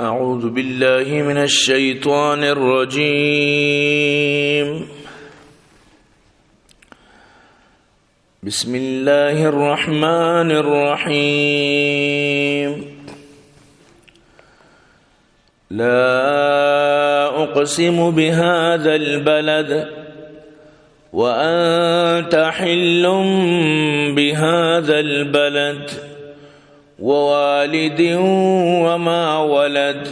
اعوذ باللہ من الشیطان الرجیم بسم اللہ الرحمن الرحیم لا اقسم بهذا البلد وأنت حل بهذا البلد ووالد وما ولد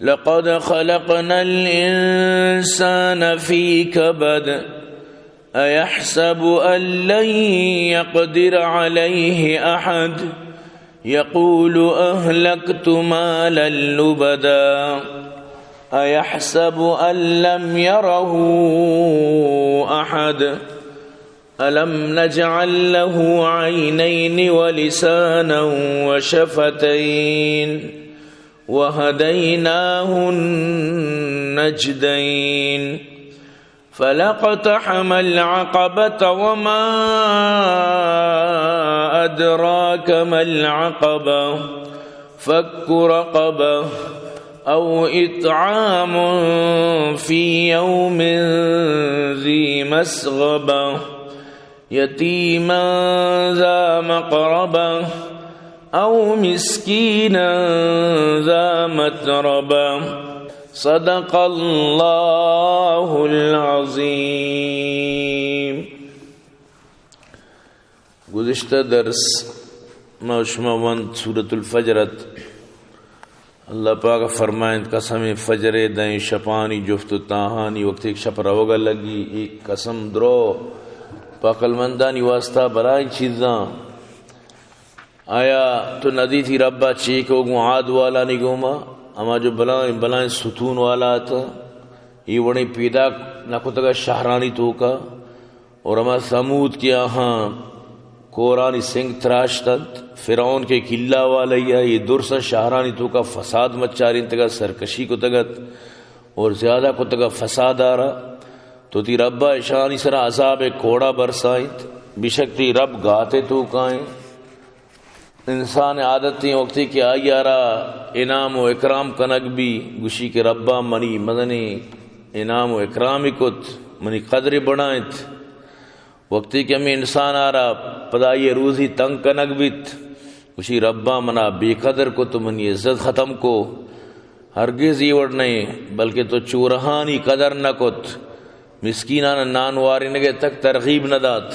لقد خلقنا الإنسان في كبد أيحسب أن لن يقدر عليه أحد يقول أهلكت مالا لبدا أيحسب أن لم يره أحد ألم نجعل له عينين ولسانا وشفتين وهديناه النجدين فلاقتحم العقبة وما أدراك ما العقبة فك رقبة أو إطعام في يوم ذي مسغبة يتيما ذا مقربة أو مسكينا ذا متربة صدق الله العظيم. گزشتہ درس موشموند سورة الفجرت اللہ پاک فرمائیں قسم فجر دیں شپانی جفت تاہانی وقت ایک شپ روگا لگی ایک قسم درو پاکل مندانی واسطہ بلائی چیزاں آیا تو ندی تھی ربا چیکو گو عاد والا نہیں گوما اما جو بلائیں ستون والا تھا یہ وڑی پیدا نکتگا شہرانی تو کا اور اما سمود کی آہاں کورانی سنگ تراشتت فرعون کے قلعہ والا یہ درسا شہرانی تو کا فساد مچارین تگا سرکشی کو تگت اور زیادہ کو تگا فساد آ رہا تو تی ربا اشانی سرا عذاب کوڑا برسائیت بشک تی رب گاتے تو کائیں انسان عادتی وقتی کہ آئی آرہ انعام و اکرام کنک بھی گوشی کے ربا منی مدنی انعام و اکرامی کت منی قدر بڑھائیت وقتی کہ ہمیں انسان آرہ پدائی روزی تنگ کنک بیت گوشی ربا منا بے قدر کو تو منی عزت ختم کو ہرگز یہ وڑ نہیں بلکہ تو چورہانی قدر نہ کت مسکینان نانواری نگے تک ترغیب نہ دات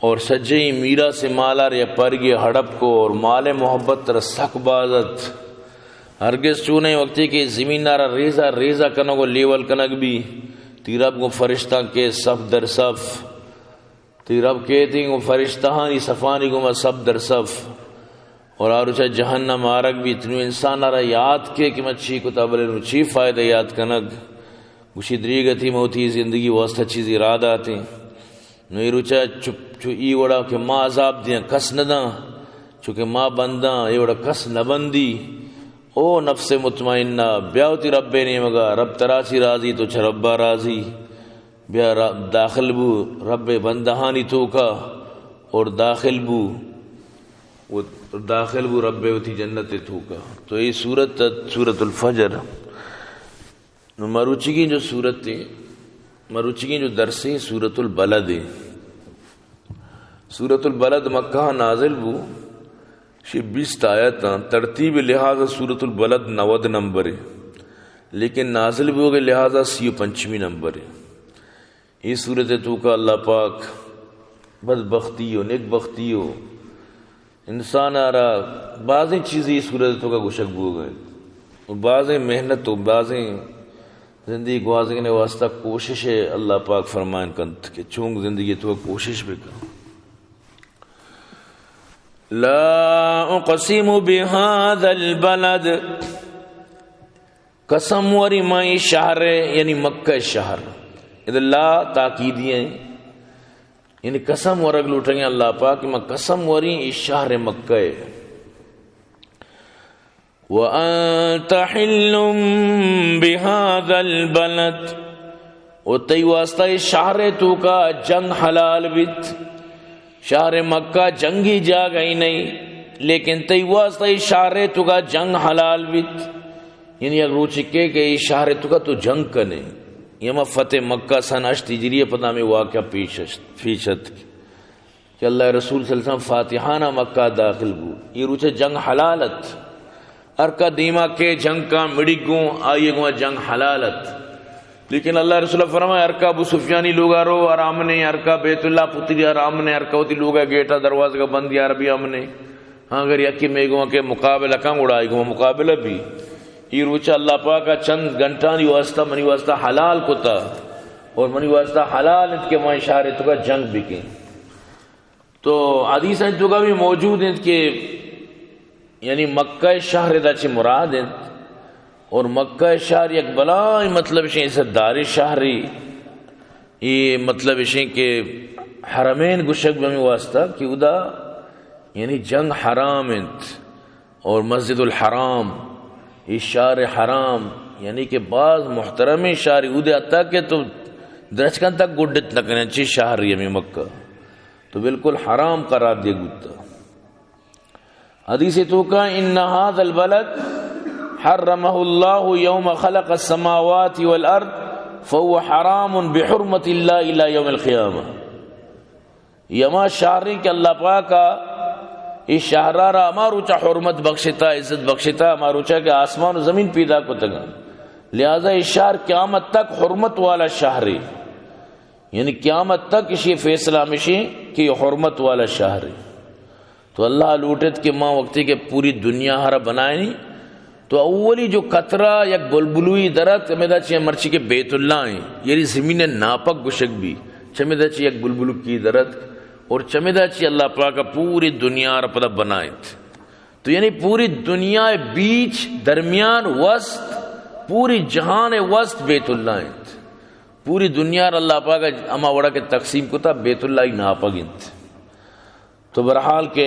اور سجئی میرا سے مالا رے پرگی ہڑپ کو اور مال محبت تر سک بازت ہرگز چونے وقتی کہ زمین نارا ریزہ ریزہ کنو کو لیول کنک بھی تیرب کو فرشتہ کے صف در صف تیرب کہتی کو فرشتہانی صفانی کو صف در صف اور آروچہ جہنم آرک بھی اتنو انسان نارا یاد کے کہ مچھی کو تابلے نو چی فائدہ یاد کنک گوشی دریگتی موتی زندگی واسطہ چیز ارادہ آتے نوی روچہ چو ای وڑا کہ ماں عذاب دیا کس نداں چونکہ ماں بنداں ای وڑا کس نبندی او نفس مطمئنہ بیاوتی رب نے مگا رب تراسی راضی تو چھ ربا راضی بیا داخل بو رب بندہانی تو کا اور داخل بو رب ہوتی جنت تو کا. تو یہ سورت الفجر مروچی کی جو صورت ہے مروچی کی جو درس ہے سورت البلد ہے. سورت البلد مکہ نازل بو 20 آیت ترتیب لہذا سورت البلد 90 نمبر ہے لیکن نازل بھی ہوگے لہذا 55 نمبر ہے. یہ صورت تو کا اللہ پاک بدبختی ہو نیک بختی ہو انسان آ رہا بعضیں چیزیں صورت تو کا گشک بو گئے بعضیں محنت ہو بعضیں زندگی گوازنے واسطہ کوشش ہے اللہ پاک فرمائن کنت کہ چونک زندگی تو کوشش بھی کر. لا اقسم بهذا البلد قسم وری مائی شہر یعنی مکہ شہر ادھر لا تاکیدیاں یعنی قسم ورگ لوٹیں گے اللہ پاک کہ میں قسم وری اس شہر مکہ ہے. وَأَنْتَ حِلٌّ بِهَذَا الْبَلَدِ و تی واسطہ شہر تو کا جنگ حلال بیت شہر مکہ جنگی جا گئی نہیں لیکن تی واسطہ اشارے تو کا جنگ حلال بیت، یعنی اگر روچکے کہ اشارے تو کا تو جنگ کنے یما فتح مکہ سن 8 ہجری پتہ میں واقعہ پیشت کہ اللہ رسول صلی اللہ علیہ وسلم فاتحانہ مکہ داخل گو، یہ روچے جنگ حلالت ارکا دیما کے جنگ کا مڑگوں آئیے گو جنگ حلالت، لیکن اللہ رسول فرمائے ارکا ابو سفیانی لوگا رو آرام نے، ارکا بیت اللہ پتری آرام نے، ارکا ہوتی لوگا گیٹا دروازہ کا بند یا ربی ہم نے، ہاں اگر یکی میں گو کے مقابلہ کام اڑائی گو مقابلہ بھی یہ روچہ اللہ پاک کا چند گھنٹانی واسطہ منی واسطہ حلال کو تا اور منی واسطہ حلال ہے کہ میں اشارے تو کا جنگ بکیں، تو حدیث ہیں تو کا بھی موجود ہیں کہ یعنی مکہ شہر دا چی مراد ہیں، اور مکہ شہر یک بلائی مطلب شیں عزت داری شہری، یہ مطلب شیں کہ حرمین گشک بمی واسطہ کہ ادا یعنی جنگ حرام ہیں، اور مسجد الحرام یہ شہر حرام، یعنی کہ بعض محترم شہری ادے اتا کہ تو درچکن تک گڈت نکنے اچھی شہر یمی مکہ تو بالکل حرام قرار دیا گتا۔ حدیث تو کا ان هذا البلد حرمه الله يوم خلق السماوات والارض فهو حرام بحرمت اللہ الى یوم القیامہ، یما شہری کہ اللہ پاک کا اس شہرارا ہماروچا حرمت بخشتا عزت بخشتا ہماروچا کہ آسمان و زمین پیدا کو تگا، لہذا اس شہر قیامت تک حرمت والا شہر ہے، یعنی قیامت تک اسی فیصلہ ہمیشہ کہ یہ حرمت والا شہر ہے۔ تو اللہ لوٹت کہ ماں وقتی کہ پوری دنیا ہرا بنائے نہیں، تو اولی جو قطرہ یک بلبلوی درت میدا چیئے مرچی کے بیت اللہ ہیں، یعنی زمین ناپک گشک بھی چمیدہ چیئے یک بلبلو کی درت اور چمیدہ چی اللہ پاک پوری دنیا را پتہ بنائے تھے، تو یعنی پوری دنیا بیچ درمیان وسط پوری جہان وسط بیت اللہ ہیں، پوری دنیا را اللہ پاک اما وڑا کے تقسیم کو تھا بیت اللہ ہی ناپک ہیں، تو برحال کہ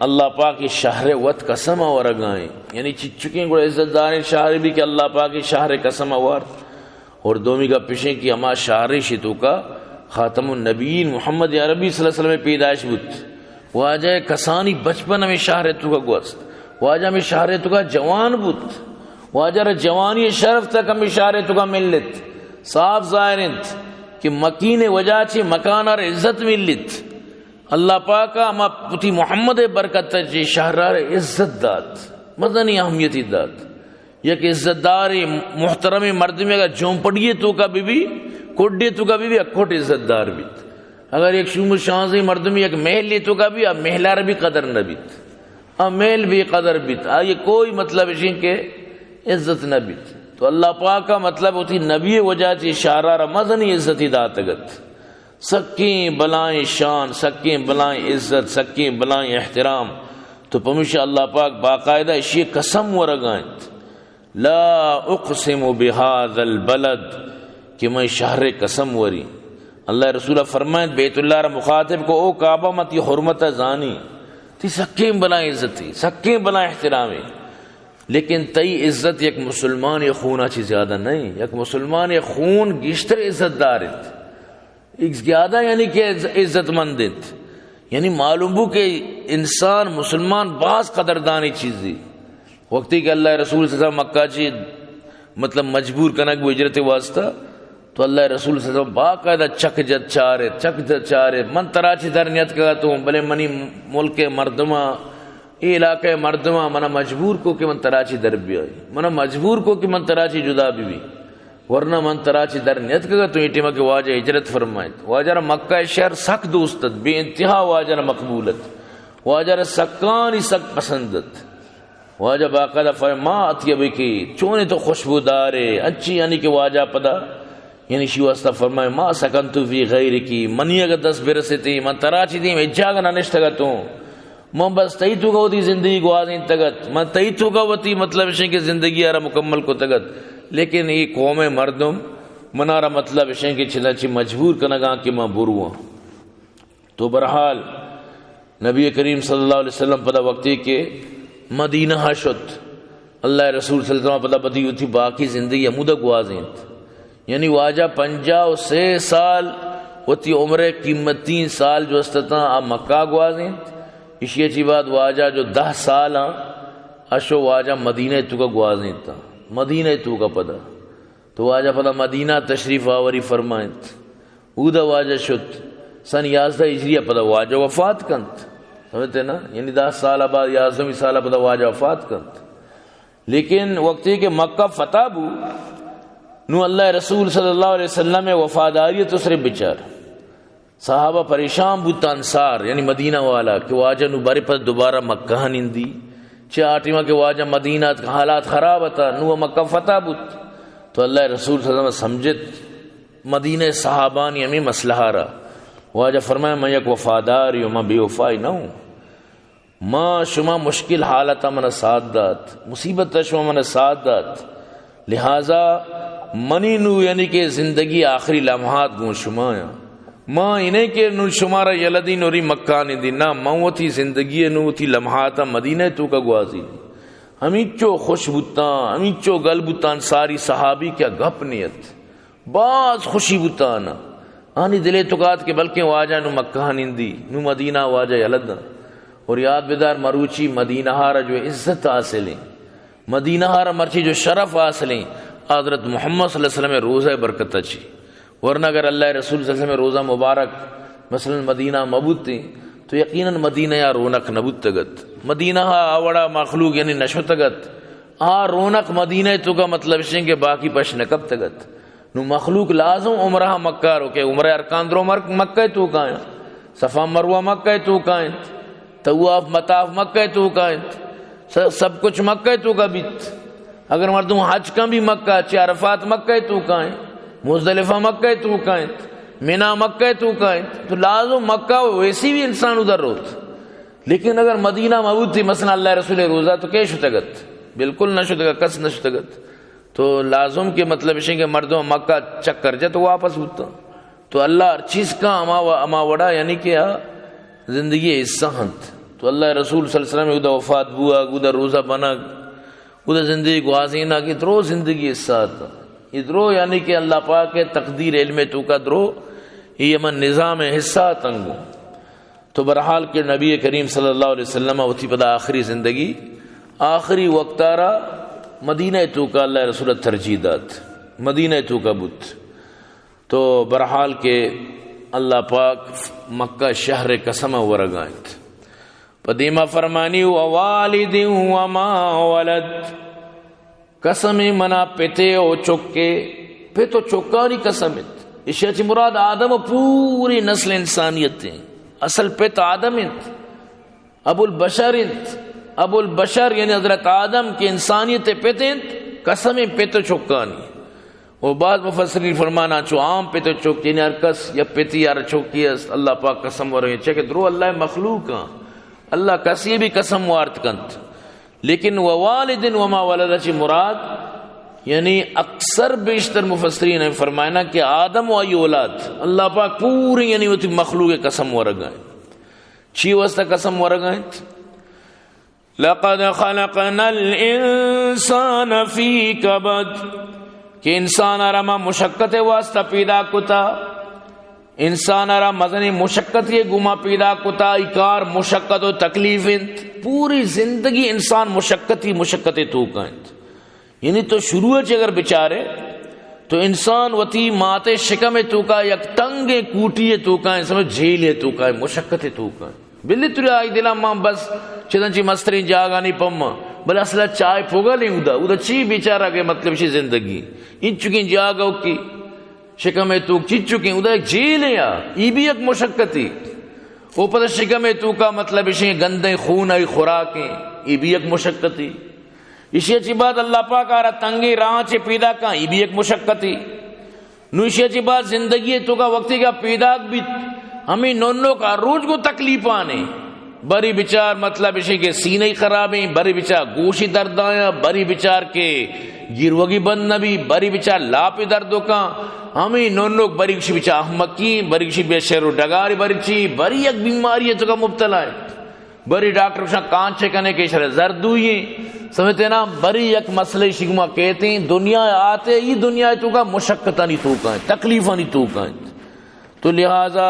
اللہ پاک کی شہر وط قسم ورگائیں، یعنی چچکیں گوڑا عزت داریں شہر بھی کہ اللہ پاک کی شہر قسم ور، اور دومی کا پیشیں کی اما شہر شتو کا خاتم النبیین محمد عربی صلی اللہ علیہ وسلم پیدائش بت، واجہ کسانی بچپن میں شہرتو کا گوست، واجہ میں شہرتو کا جوان بت، واجہ جوانی شرف تک ہمیں شہرتو کا ملت، صاف ظاہرنت کہ مکین وجہ چی مکان اور عزت ملت، اللہ پاکا ہما پتی محمد برکت چی شہرار عزت داد، مدنی اہمیتی داد، یک عزت دار محترم مردمی اگر جھونپڑیے تو کا بھی کوڈے تو کا بھی اکھوٹ عزت دار بیت، اگر ایک شوم شانزی مردمی ایک محل لی تو کا بھی اب محلار بھی قدر نہ بیت، اب محل بھی قدر بیت، یہ کوئی مطلب ہے کہ عزت نہ بیت، تو اللہ پاک کا مطلب ہوتی نبی وجہ چی شارار مدنی عزتی داتگت، سکیں بلائیں شان، سکیں بلائیں عزت، سکیں بلائیں احترام، تو پمیشہ اللہ پاک باقاعدہ اسی قسم ورگائیں لا اقسم بهذا البلد کہ میں شہر قسم وری، اللہ رسولہ فرمائیں بیت اللہ را مخاطب کو او کعبہ متی حرمت زانی تی سکیں بلائیں عزتی، سکیں بلائیں احترامی، لیکن تی عزت یک مسلمان یا خونہ چی زیادہ نہیں، یک مسلمان یا خون گشتر عزت دارت، ایک زیادہ یعنی کہ عزت مندت، یعنی معلوم ہو کہ انسان مسلمان بعض قدردانی چیزی وقتی کہ اللہ رسول صلی اللہ علیہ وسلم مکہ چی مطلب مجبور کنک وہ ہجرت واسطہ، تو اللہ رسول صلی اللہ علیہ وسلم باقاعدہ چک جد چارے من تراچی درنیت کا تو بلے منی ملک مردمہ ای علاقہ مردمہ منا مجبور کو کہ من تراچی در بھی آئی، منا مجبور کو کہ من تراچی جدا بھی ورنہ من تراچی درنیت کا تو ایٹیمہ کے واجہ ہجرت فرمائیت، واجہ مکہ شہر سک دوستت بے انتہا، واجہ مقبولت، واجہ سکانی سک پسندت، واجہ باقاعدہ فرما اطیبی کی چونے تو خوشبودارے اچھی، یعنی کہ واجہ پدا یعنی شیواستا فرمائے ما سکنتو فی غیر کی منی اگر 10 برسے تھی من تراچی تھی میں جاگا ننشتگت ہوں، من بس تیتو گا ہوتی زندگی کو آدھیں تگت، من تیتو گا ہوتی مطلب شیں کہ زندگی آرہ مکمل کو تگت، لیکن یہ قوم مردم منارہ مطلب شیں کہ چنانچہ مجبور کنگاں کہ میں بروہاں۔ تو برحال نبی کریم صلی اللہ علیہ وسلم پدا وقتی کے مدینہ شد، اللہ رسول صلی اللہ علیہ وسلم پدا بدی تھی باقی زندگی مدہ گوازیں، یعنی واجہ 56 سال وتی عمر قیمت 3 سال جو استطاع اب مکہ گوازیں، اسی اچھی بات واجہ جو 10 سال اشو واجہ مدینہ تو کا گواز نہیں تھا، مدینہ تو کا پدا تو واجہ پدا مدینہ تشریف آوری فرمائنت اودا واجہ شد سن 11 ہجریہ پدا واجہ وفات کنت، سمجھتے نا، یعنی 10 سال بعد 11 سال پدا واجہ وفات کنت. لیکن وقتی کہ مکہ فتح بو نو اللہ رسول صلی اللہ علیہ وسلم وفاداریت اسرے بچار صحابہ پریشان بوتا انصار یعنی مدینہ والا کہ واجہ نو بارے پر دوبارہ مکہ نندی چھ آٹیمہ کہ واجہ مدینہ حالات خراب تھا نو مکہ فتح بوت تو اللہ رسول صلی اللہ علیہ وسلم سمجھت مدینہ صحابان یمی مسلحہ رہا. واجہ فرمایا میں یک وفاداری ہوں، میں بے وفائی نہ ہوں، ماں شما مشکل حالتا من ساتھ دات، مصیبت شما من ساتھ دات، لہذا منی نو یعنی کہ زندگی آخری لمحات گون شما یا ماں انہیں کہ نو شمارا یلدی نوری مکانی دی نا ماں تھی زندگی نو تھی لمحاتا مدینہ تو کا گوازی دی. ہمیچو خوش بوتان ہمیچو گل بوتان ساری صحابی کیا گپ نیت باز خوشی بوتانا آنی دلے تکات کے بلکہ واجہ نو مکہ نندی نو مدینہ واجہ یلدہ. اور یاد بیدار مروچی مدینہ ہارا جو عزت حاصلیں، مدینہ ہارا مرچی جو شرف حاصلیں حضرت محمد صلی اللہ علیہ وسلم روزہ برکت اچھی. ورنہ اگر اللہ رسول صلی اللہ علیہ وسلم روزہ مبارک مثلا مدینہ مبوت تھی تو یقیناً مدینہ یا رونق نبوت تگت، مدینہ آوڑا مخلوق یعنی نشو تگت رونق مدینہ تو کا مطلب ہے کہ باقی پش نکب تگت. نو مخلوق لازم عمرہ مکہ رو کہ عمرہ ارکان درو مکہ تو کائیں، صفا مروہ مکہ تو کائیں، طواف مطاف مکہ تو کائیں، سب کچھ مکہ تو کا بیت. اگر مردوں حج کا بھی مکہ، عرفات مکہ تو کائیں، مزدلفہ مکہ تو کائیں، مینا مکہ تو کائیں، تو لازم مکہ ویسی بھی انسان ادھر روت. لیکن اگر مدینہ موجود تھی مثلا اللہ رسول روزہ تو کیا شتگت؟ بالکل نہ شتگت، کس نہ شتگت. تو لازم کے مطلب ہے کہ مردوں مکہ چک کر جائے تو واپس ہوتا. تو اللہ ہر چیز کا اما وڑا یعنی کہ زندگی حصہ ہنت. تو اللہ رسول صلی اللہ علیہ وسلم ادھر وفات بوا ادھر روزہ بنا ادھر زندگی گوازینا کی درو زندگی حصہ تھا ادرو یعنی کہ اللہ پاک کے تقدیر علم تو کا درو یہ من نظام حصہ تنگو. تو برحال کے نبی کریم صلی اللہ علیہ وسلم اتی پدا آخری زندگی آخری وقت آرہ مدینہ تو کا اللہ رسول ترجیح دات مدینہ تو کا بت. تو برحال کے اللہ پاک مکہ شہر قسم ورگائت پدیمہ فرمانی ووالد وما ولد قسم منا پیتے او چکے پہ تو چکاری قسمت اشیاء چی مراد آدم و پوری نسل انسانیت ہیں. اصل پہ تو آدم انت ابو البشر انت ابو البشر یعنی حضرت آدم کی انسانیت پیتے انت قسم پہ تو چکانی. وہ بعض مفسرین فرمانا چو عام پہ تو چوکی یعنی ارکس یا پیتی یا چوکی ہے اللہ پاک قسم ورہے چکے درو اللہ مخلوق ہاں اللہ کسی بھی قسم وارت کنت. لیکن ووالد وما ولد چی مراد یعنی اکثر بیشتر مفسرین نے فرمائنا کہ آدم و ای اولاد اللہ پاک پوری یعنی وہ تھی مخلوق قسم ورگائیں. چی واسطہ قسم ورگائیں؟ لقد خلقنا الانسان فی کبد کہ انسان آرما مشقت واسطہ پیدا کتا انسان آرہ مزنی مشقت یہ گما پیدا کتا اکار مشقت و تکلیف انت پوری زندگی انسان مشقتی تو کائنت. یعنی تو شروع چ اگر بچارے تو انسان وتی ماتے شکم تو کا یک تنگ کوٹی تو کا سمجھ جھیل تو کا مشقت تو کا بلی تری آئی دلا ماں بس چدنچی مستری جاگا نہیں پما بل اصلا چائے پھوگا نہیں ادا چی بیچارہ کے مطلب چی زندگی ان چکی جاگا کی شکم تو چیز چکیں ادھر ایک جھیل ہے یہ بھی ایک مشقتی اوپر شکم تو کا مطلب اسے گندے خون آئی خوراکیں یہ بھی ایک مشقتی. اسی اچھی بات اللہ پاک آرہ تنگی راہ چے پیدا کا یہ بھی ایک مشقتی. نو اسی اچھی بات زندگی تو کا وقتی کا پیدا بھی ہمیں نونوں کا روز کو تکلیف آنے بری بچار مطلب اسے کہ سینے خرابیں بری بچار گوشی درد آیا بری بچار کے گیروگی بند نبی بری بچار لاپی دردوں کا ہمیں نونوں بری کسی بچار احمقی بری کسی بے شیر و ڈگاری بری چی بری ایک بیماری ہے تو کا مبتلا ہے بری ڈاکٹر کشا کانچے کنے کے شرح زرد ہوئی سمجھتے نا بری ایک مسئلہ شگمہ کہتے ہیں دنیا آتے ہی دنیا تو کا مشقتہ نہیں تو کا تکلیفہ نہیں تو کا. تو لہذا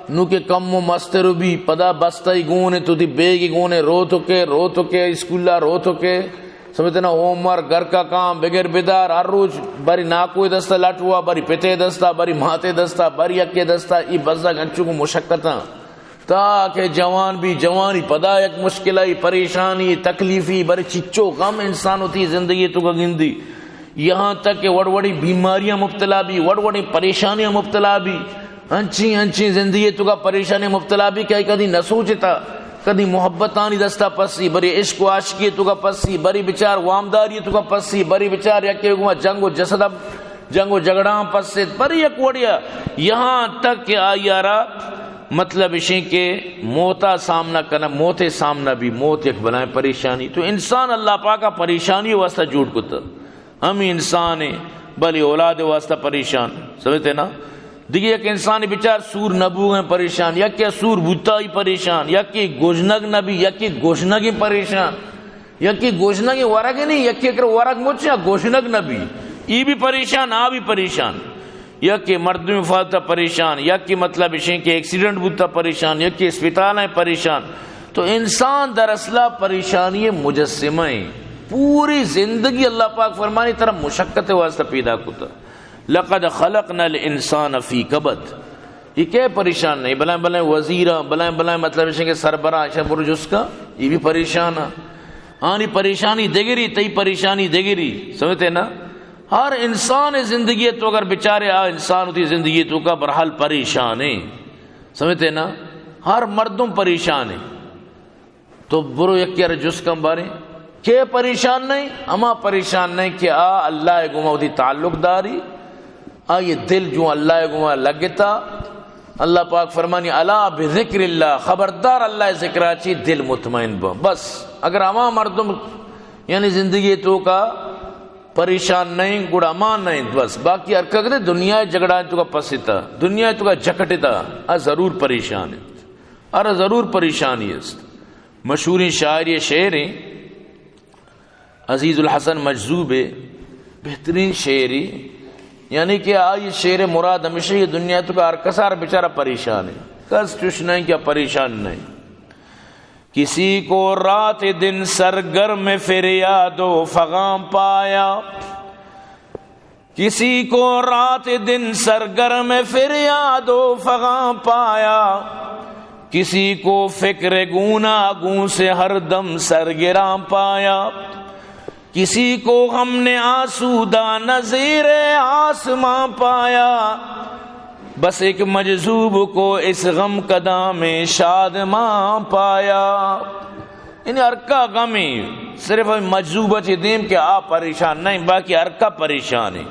نو کے کم و مستر بھی پدا بستائی گونے تو دی بیگی گونے رو تو کے اسکولہ رو تو کے سمجھتے نا عمر گھر کا کام بغیر بیدار ہر روز بری ناکوی دستا لٹوا بری پتے دستا بری ماتے دستا بری اکے دستا ای بزا گنچو کو مشکتاں تاکہ جوان بھی جوانی پدا ایک مشکلائی پریشانی تکلیفی بری چچو غم انسان ہوتی زندگی تو کا گندی یہاں تک کہ وڑوڑی بیماریاں مبتلا بھی وڑوڑی پریشانیاں مبتلا بھی انچی زندگی تو کا پریشانی مبتلا بھی کہ کدی نہ سوچتا کدی محبتانی دستا پسی بری عشق و عاشقی تو کا پسی بری بچار وامداری تو کا پسی بری بچار یکے گما جنگ و جسد جنگ و جگڑاں پسی بری یک وڑیا یہاں تک کہ آیارا مطلب اشیں کہ موتا سامنا کرنا موت سامنا بھی موت یک بنائے پریشانی تو انسان اللہ پاکا پریشانی واسطہ جوڑ کتا ہمیں انسان ہے بلی اولاد واسطہ پریشان سمجھتے نا دیکھئے ایک انسانی بچار سور نبو ہیں پریشان یا کہ سور بوتائی پریشان یا کہ گوشنگ نبی یا کہ گوشنگی پریشان یا کہ گوشنگی ورگ نہیں یا کہ اگر ورگ مچھا گوشنگ نبی ای بھی پریشان آ بھی پریشان یا کہ مرد میں فاتح پریشان یا کہ مطلب اشیں کہ ایکسیڈنٹ بوتا پریشان یا کہ اسپتال ہیں پریشان تو انسان در اصلہ پریشانی مجسمہ ہیں پوری زندگی اللہ پاک فرمانی طرح مشقت واسطہ پیدا کتا لقد خلقنا الانسان فی کبد یہ کیا پریشان نہیں بلائیں بلائیں وزیرہ بلائیں مطلب اشیں کہ سربراہ برج اس کا یہ بھی پریشان ہے آنی پریشانی دیگری تی پریشانی دیگری سمجھتے نا ہر انسان زندگی تو اگر بچارے انسان ہوتی زندگی تو کا برحال پریشان ہے سمجھتے نا ہر مردم پریشان ہے تو برو یک رجس کم بارے کہ پریشان نہیں اما پریشان نہیں کہ اللہ گما ہوتی تعلق داری یہ دل جو اللہ گما لگتا اللہ پاک فرمانی الا بذکر اللہ خبردار اللہ ذکر اچھی دل مطمئن بس اگر اما مردم یعنی زندگی تو کا پریشان نہیں گڑ امان نہیں بس باقی ارکگرے دنیا جگڑا تو کا پسیتا دنیا تو کا جھکٹتا ضرور پریشان ہے ضرور پریشانی ہے مشہور شاعر یہ شعر ہیں عزیز الحسن مجذوب بہترین شعری یعنی کہ یہ شعر مراد ہمیشہ یہ دنیا تو کا ارکسار بیچارہ پریشان ہے کس چش نہیں کیا پریشان نہیں کسی کو رات دن سرگرم فریاد و فغام پایا کسی کو رات دن سرگرم فریاد و فغام پایا کسی کو فکر گوناگوں سے ہر دم سرگرام پایا کسی کو ہم نے آسودہ نظیر آسماں پایا بس ایک مجذوب کو اس غم قدام میں شادماں پایا یعنی ارکا غمی صرف مجذوب چی دیم کہ آپ پریشان نہیں باقی ارکا پریشان ہے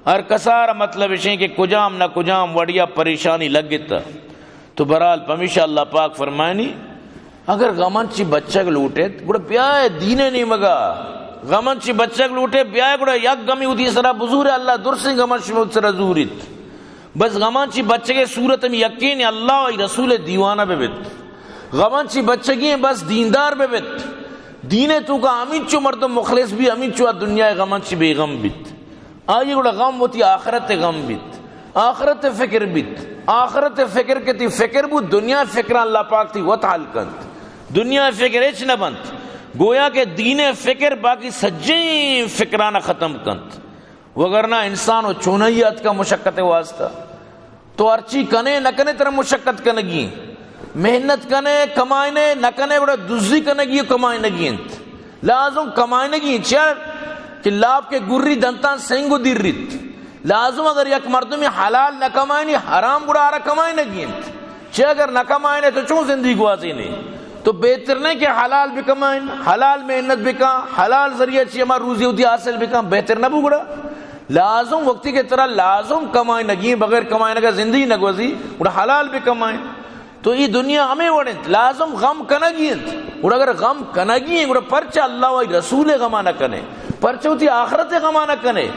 ارکا سارا مطلب ہے کہ کجام نہ کجام وڑیا پریشانی لگتا تو برحال پمیشہ اللہ پاک فرمائنی اگر غمن چی بچک لوٹے گوڑا پیائے دینے نہیں مگا غمن چی بچک لوٹے پیائے گوڑا یک غمی ہوتی سرا بزور اللہ درسیں غمن شمود سرا زورت بس غمان چی بچے کے صورت میں یقین اللہ و رسول دیوانہ بے بیت غمان چی بچے کی بس دیندار بے بیت دین تو کا امین چو مردم مخلص بھی امین چو دنیا غمان چی بے غم بیت آئیے گوڑا غم ہوتی آخرت غم بیت آخرت فکر بیت آخرت فکر کے تی فکر بود دنیا فکر اللہ پاک تی وطحال کند دنیا فکر اچ نہ بند گویا کہ دین فکر باقی سجیں فکرانہ ختم کند وگرنہ انسان و چونیت کا مشقت واسطہ تو ارچی کنے نہ کنے تر مشقت کنگی محنت کنے کمائنے نہ کنے بڑا دزی کنگی کمائنگی لازم کمائنگی چر کہ لاب کے گری دنتان سنگو دیر ریت لازم اگر یک مردمی حلال نہ کمائنی حرام بڑا آرہ کمائنگی چہ اگر نہ کمائنے تو چون زندگی گوازی نہیں تو بہتر نہیں کہ حلال بھی کمائن حلال محنت بھی کام حلال ذریعہ چی ہمارا روزی ہوتی حاصل بھی کام بہتر نہ بگڑا لازم وقتی کے طرح لازم کمائیں نگی بغیر کمائیں نگا زندگی نگوزی اور حلال بھی کمائیں تو یہ دنیا ہمیں وڑیں لازم غم کنگی اور اگر غم کنگی اور پرچہ اللہ و رسول غمہ نہ کنے پرچہ ہوتی آخرت غمہ نہ کنے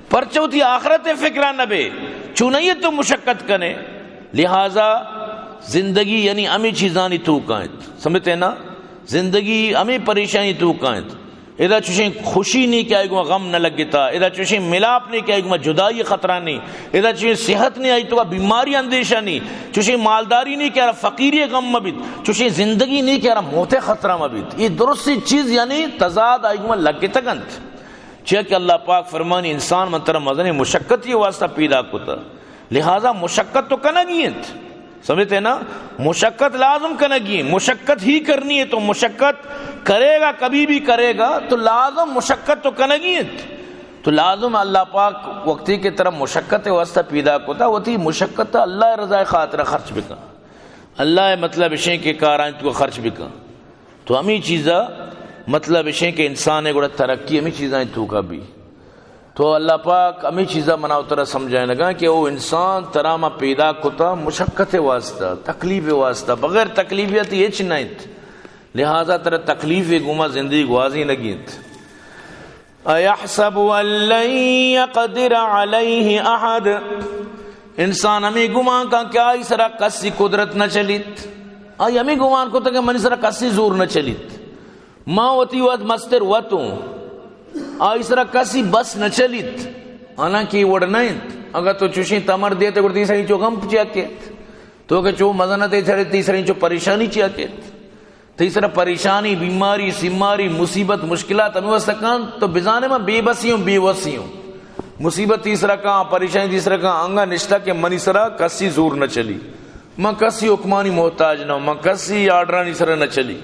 پرچہ ہوتی آخرت فکرہ نہ بے چونیت تو مشقت کنے لہذا زندگی یعنی امی چیزانی تو کائیں سمجھتے ہیں نا زندگی امی پریشانی تو کائیں ادا چوشیں خوشی نہیں کہ آئی گا غم نہ لگتا، ادا چوشیں ملاپ نہیں کہ آئی گا جدائی خطرہ نہیں، ادا چوشیں صحت نہیں آئی تو بیماری اندیشہ نہیں، چوشیں مالداری نہیں کہ فقیری غم مبید، چوشیں زندگی نہیں کہ موت خطرہ مبید. یہ درست سی چیز یعنی تضاد آئی گا لگ تگنت چاہ کہ اللہ پاک فرمانی انسان منتر مزن مشقت یہ واسطہ پیدا کتا، لہذا مشقت تو کنگی ہے، سمجھتے نا، مشقت لازم کنگی ہے، مشقت ہی کرنی ہے، تو مشقت کرے گا کبھی بھی کرے گا تو لازم مشقت تو کنگی ہے، تو لازم اللہ پاک وقتی کی طرف مشقت واسطہ پیدا کتا، وہ تھی مشقت اللہ رضا خاطرہ خرچ بکا، اللہ مطلب اشیں کے کارائیں تو خرچ بکا. تو ہمیں چیزا مطلب اشیں کہ انسان گوڑا ترقی ہمیں چیزیں تو کا بھی، تو اللہ پاک ہمیں چیزاں مناو طرح سمجھائیں لگا کہ وہ انسان طرح ما پیدا کتا مشقت واسطہ تکلیف واسطہ، بغیر تکلیفیت یہ چنائیت، لہذا طرح تکلیف گما زندگی گوازی نگیت. ایحسب ان لن یقدر علیہ احد، انسان ہمیں گمان کا کیا اس طرح کسی قدرت نہ چلیت، آئی ہمیں گمان کو کہ من اس طرح کسی زور نہ چلیت، ماں ہوتی وقت مستر وطوں اس طرح کسی بس نہ چلیت، حالانکہ وڑ نہیں اگر تو چوشیں تمر دیتے گوڑ تیسرین چو غم چیاکیت، تو کہ چو مزنت چھڑے تیسرین چو پریشانی چیاکیت، تیسرا پریشانی بیماری سیماری مصیبت مشکلات ہمیں وستکان تو بزانے میں بے بسیوں بے وسیوں، مصیبت تیسرا کہاں پریشانی تیسرا کہاں انگا نشتہ کے منی سرا کسی زور نہ چلی، ماں کسی حکمانی محتاج نہ ہو، ماں کسی آڈرانی سرا نہ چلی،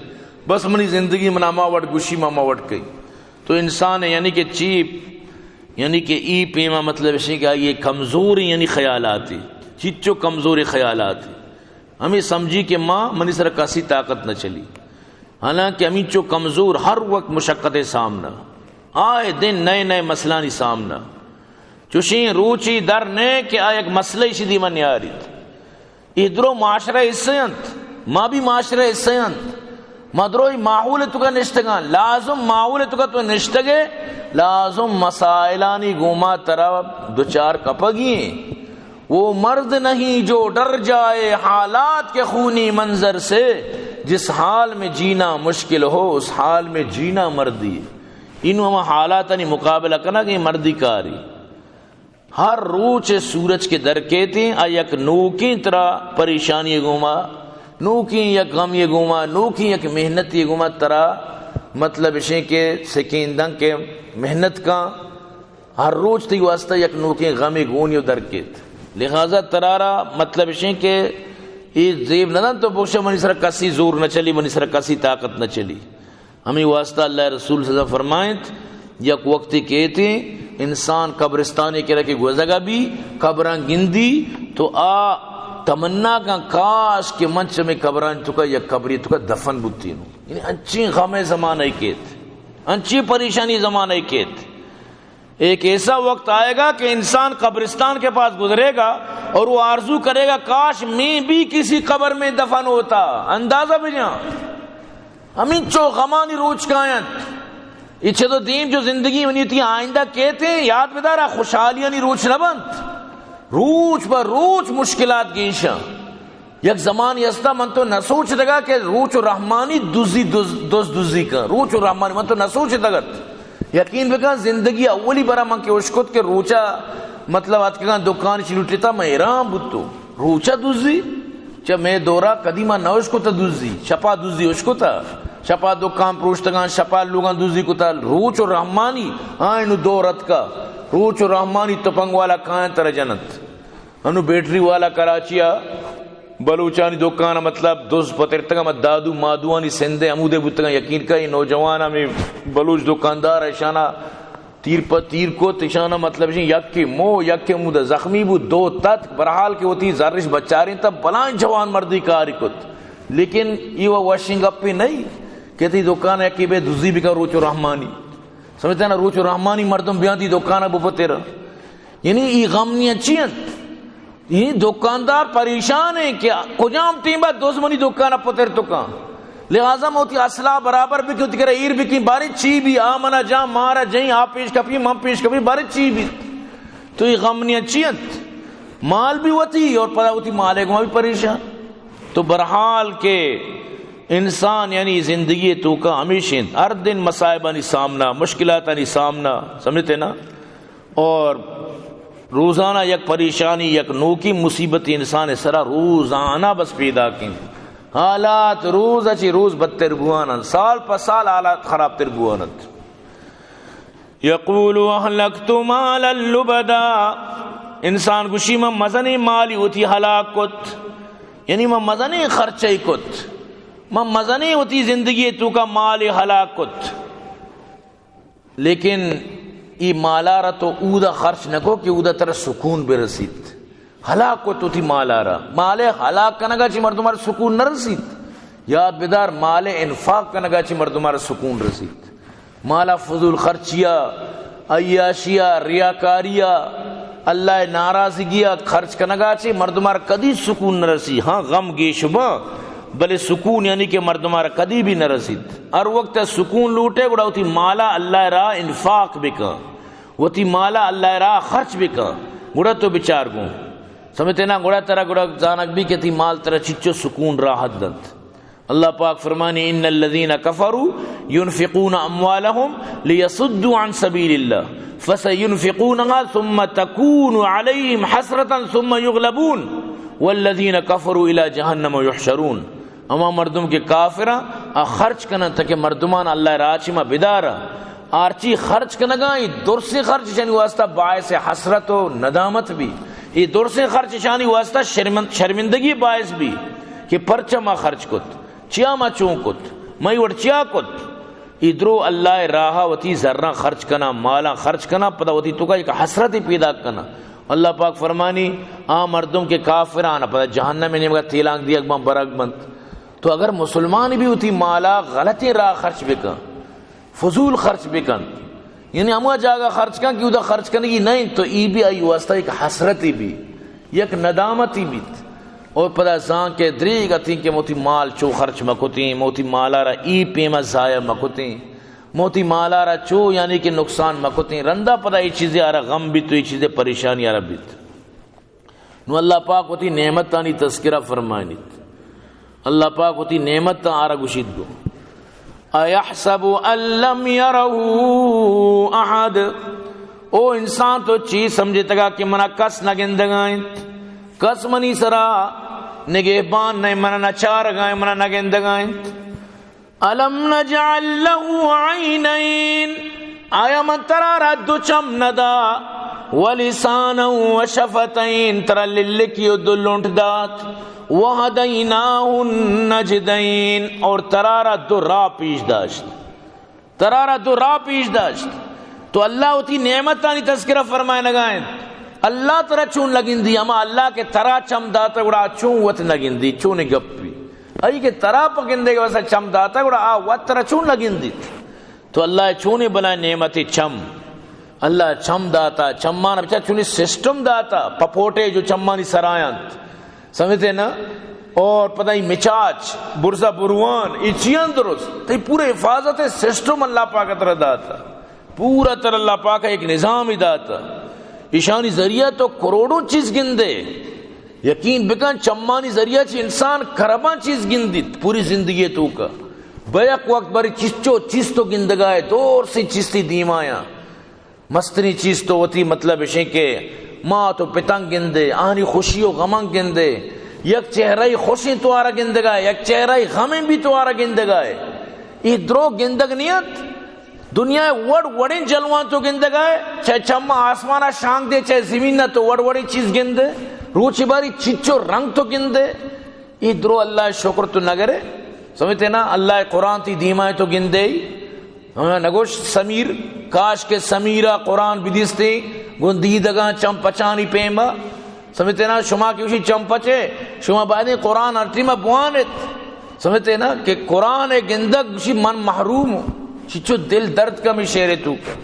بس منی زندگی منا ماں وٹ گوشی ماں وٹ گئی. تو انسان یعنی کہ چیپ یعنی کہ ای پیما مطلب اسی کہ یہ کمزوری یعنی خیالاتی چیچو کمزوری خیالاتی، ہمیں سمجھی کہ ماں منی سر کسی طاقت نہ چلی، حالانکہ ہمیں چو کمزور ہر وقت مشقت سامنا، آئے دن نئے نئے مسئلانی سامنا، چوشیں روچی در نے کہ آئے ایک مسئلہ شدی من یارید، ادھرو معاشرہ حصیانت ماں بھی معاشرہ حصیانت، مدروی معقول تو کا نشتگان لازم معقول تو کا تو نشتگے لازم مسائلانی گوما طرف دو چار کپگیں، وہ مرد نہیں جو ڈر جائے حالات کے خونی منظر سے، جس حال میں جینا مشکل ہو اس حال میں جینا مردی، انہوں ہم حالات نہیں مقابلہ کرنا کہ مردی کاری. ہر روچ سورج کے درکے تھیں یک نوکی طرح پریشانی گوما، نو کی یک غم یہ گوما، نو کی یک محنت یہ گوما ترا مطلب اشیں کے سکیندن کے محنت کا ہر روز تی واسطہ یک نو کی غم گونی و درکیت، لہذا ترارا مطلب اشیں کے یہ زیب نہ تو بوشہ منی سر کسی زور نہ چلی، منی سر کسی طاقت نہ چلی. ہمیں واسطہ اللہ رسول صلی اللہ علیہ وسلم فرمائیں یک وقتی کہتے انسان قبرستانی کے رکھے گوزگا بھی قبران گندی تو تمنا کا کاش کہ منچ میں قبران تو کا یا قبری تو کا دفن بوتی نو، یعنی انچی غم زمانہ کیت، انچی پریشانی زمانہ کیت. ایک ایسا وقت آئے گا کہ انسان قبرستان کے پاس گزرے گا اور وہ آرزو کرے گا کاش میں بھی کسی قبر میں دفن ہوتا. اندازہ بجا ہمیں چو غمانی روچ کائنت اچھے تو دین جو زندگی منی تھی آئندہ کہتے ہیں یاد بدارا خوشحالیانی روچ نہ بنت، روچ پر روچ مشکلات گیشا. یک زمان یستا من تو نہ سوچ دگا کہ روچ و رحمانی دوزی کا روچ و رحمانی من تو نہ سوچ دگت، یقین بکا زندگی اولی برا من کے اشکت کے روچا مطلب آت کے دکان چلوٹی تا میں ایرام بودتو روچا دوزی چا میں دورا قدیمہ نہ اشکتا دوزی شپا دوزی اشکتا شپا دکان پروشتگان شپا لوگان دوزی کتا. روچ و رحمانی آئینو دورت کا روچ و رحمانی تپنگ والا کائیں تر جنت، انو بیٹری والا کراچیا بلوچانی دکان مطلب دوز پترتگا مد دادو مادوانی سندے امودے بودتگا. یقین کا یہ نوجوانا میں بلوچ دکاندار اشانا تیر پر تیر کو تشانا مطلب یک کے مو یک کے مودہ زخمی بود دو تت برحال کے ہوتی زرش بچاریں تب بلائیں جوان مردی کاری کت، لیکن یہ وہ واشنگ اپ پہ نہیں کہتی دکان یکی بے دوزی بھی کا روچ و رحمانی، سمجھتے ہیں نا روچ و رحمانی مردم بیان دی دکانہ بپتے رہا. یعنی یہ غمنی اچھیاں یہ دکاندار پریشان ہیں کہ کجام تین بات دوست منی دکانہ پتر تو کہاں، لہذا موتی اصلہ برابر بھی کیوں تکرہ ایر بھی کی باری چی بھی آمنا جا مارا جائیں آپ پیش کپی مم پیش کپی باری چی بھی. تو یہ غمنی اچھیاں مال بھی ہوتی اور پتہ ہوتی مالے کو بھی پریشان. تو برحال کے انسان یعنی زندگی تو کا ہمیشہ ہر دن مصائبہ نہیں سامنا، مشکلات نہیں سامنا، سمجھتے نا، اور روزانہ یک پریشانی یک نوکی مصیبت انسان سرا روزانہ بس پیدا کی، حالات روز اچھی روز بدتر بوانند، سال پر سال حالات خراب تر بوانند. یقول اہلکت مالا لبدا، انسان گوشی میں مزنی مالی ہوتی ہلاک کت، یعنی میں مزنی خرچی کت، میں مزنی ہوتی زندگی تو کا مالی ہلاک کت. لیکن ای مالارا تو اودا خرچ نکو کہ اودا تر سکون برسید، ہلاک کت ہوتی مالارا، مال ہلاک کنگا چی مردمار سکون نرسید. یاد بدار مال انفاق کنگا چی مردمار سکون رسید. مالا فضول خرچیا، عیاشیا، ریاکاریا، اللہ ناراضگیا خرچ کنگا چی مردمار کدی سکون نرسی. ہاں غم گیشبا بلے سکون یعنی کہ مردمار کدی بھی نرسید. ہر وقت سکون لوٹے گڑا ہوتی مالا اللہ راہ انفاق بکا، ہوتی مالا اللہ راہ خرچ بکا گڑا تو بچار گوں، سمجھتے نا، گڑا ترہ گڑا زانک بھی کہتی مال ترہ چچو سکون راحت دند. اللہ پاک فرمانی ان الذین کفروا ينفقون اموالهم ليصدوا عن سبیل اللہ فسينفقونها ثم تكون عليهم حسرة ثم يغلبون والذین کفروا الى جہنم يحشرون. اما مردم کے کافرہ خرچ کنا تاکہ مردمان اللہ راچی ما بدارا آرچی خرچ کنگائی دور سے خرچ چانی واسطہ باعث حسرت و ندامت بھی، یہ دور سے خرچ چانی واسطہ شرمندگی باعث بھی کہ پرچہ ما خرچ کت، چیا ما چون کت، میں وڑ چیا کت. ادرو اللہ راہا وتی ذرہ خرچ کنا، مالا خرچ کنا، پتہ وتی تو کا ایک حسرت پیدا کنا. اللہ پاک فرمانی مردم کے کافران پتہ جہنم میں نمگا تیلانگ دیا اگمان برگ بند. تو اگر مسلمان بھی ہوتی مالا غلطی راہ خرچ بکن، فضول خرچ بکن، یعنی ہمیں جاگا خرچ کن کہ ادھا خرچ کرنے کی نہیں، تو ای بھی آئی واسطہ ایک حسرتی بھی، یک ندامتی بھی. اور پدا زان کے دریگا تھی کہ موتی مال چو خرچ مکوتیں، موتی مالارا ای پیمہ ضائع مکوتیں، موتی مالارا چو یعنی کہ نقصان مکوتیں. رندہ پدا یہ چیزیں آرہ غم بھی تو یہ چیزیں پریشانی آرہ بھی. نو اللہ پاک ہوتی نعمت تانی تذکرہ فرمائنی، اللہ پاک ہوتی نعمت تا آرہ گشید گو. ایحسب ان لم یرہو احد، او انسان تو چیز سمجھتا گا کہ منا کس نہ گندگائیں، کس منی سرا نگہبان نہیں، منا نچار گائیں، منا نہ گندگائیں. الم نجعل له عینین، آیا من ترارا دو چم ندا، ولسانا وشفتین، ترا للکی دو لونٹ دات، وہدیناہ النجدین، اور ترارا دو راہ پیش داشت، ترارا دو راہ پیش داشت. تو اللہ ہوتی نعمتانی تذکرہ فرمائے نگائیں. اللہ ترا چون لگن دی، اما اللہ کے ترا چم داتا گڑا چون وط لگن دی، چون گپی ای کہ ترا پکن دے گا ویسا چم داتا گڑا وط ترا چون لگن دی. تو اللہ چونے بلائے نعمتی چم، اللہ چم داتا، چمانا بچا چونی سسٹم داتا، پپوٹے جو چمانی سرائیاں سمجھتے نا، اور پتہ ہی مچاچ برزہ بروان یہ چیان درست، تو پورے حفاظت سسٹم اللہ پاک طرح داتا، پورا طرح اللہ پاک ایک نظام ہی داتا. ایشانی ذریعہ تو کروڑوں چیز گندے، یقین بکن چمانی ذریعہ چی انسان کربان چیز گندید پوری زندگی تو کا. بیک وقت باری چیزچو چیز تو گندگائے، دور سی چیز تی دیمایا مستنی چیز تو ہوتی، مطلب ہے کہ ماں تو پتنگ گندے، آنی خوشی و غمانگ گندے، یک چہرائی خوشی تو آرہ گندگائے، یک چہرائی غمیں بھی تو آرہ گندگائے. یہ درو گندگ نیت دنیا وڑ وڑیں جلوان تو گندگائے، چاہے چمہ آسمانہ شانگ دے، چاہے زمین نہ تو وڑ وڑیں چیز گندے، روچی باری چچو رنگ تو گندے. یہ درو اللہ شکر تو نگرے، سمجھتے نا، اللہ قرآن تی دیمائے تو گندے ہی نگوش سمیر، کاش کے سمیرہ قرآن بدیستے گندی دگاں چم پچانی پیمبا، سمجھتے نا، شما کی اسی چم پچے شما بعدیں قرآن ارٹی میں بوانت، سمجھتے نا کہ قرآن گندگ اسی من محروم ہو، چچو دل درد کا میں شیرے تو کا،